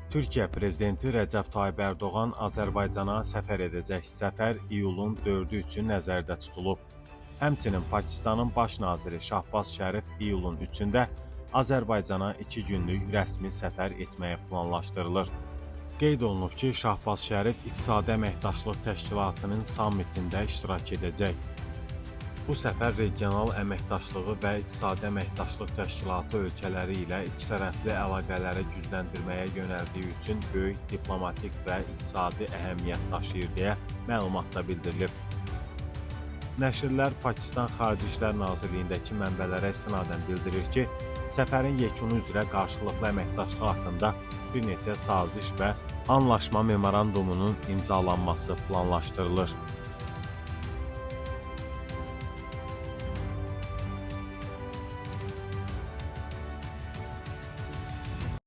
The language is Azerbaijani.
Türkiyə prezidenti Rəcəb Tayyip Ərdoğan Azərbaycana səfər edəcək. Səfər iyulun 4-ü üçün nəzərdə tutulub. Həmçinin Pakistanın baş naziri Şahbaz Şərif iyulun 3-də Azərbaycana 2 günlük rəsmi səfər etməyə planlaşdırılır. Qeyd olunub ki, Şahbaz Şərif İqtisadi Əməkdaşlıq Təşkilatının sammitində iştirak edəcək. Bu səfər regional əməkdaşlığı və İqtisadi Əməkdaşlıq Təşkilatı ölkələri ilə ikitərəfli əlaqələri gücləndirməyə yönəldiyi üçün böyük diplomatik və iqtisadi əhəmiyyət daşıyır deyə məlumatda bildirilib. Nəşrlər Pakistan Xarici İşlər Nazirliyindəki mənbələrə istinadən bildirir ki, səfərin yekunu üzrə qarşılıqlı əməkdaşlıq haqqında bir neçə saziş və anlaşma memorandumunun imzalanması planlaşdırılır.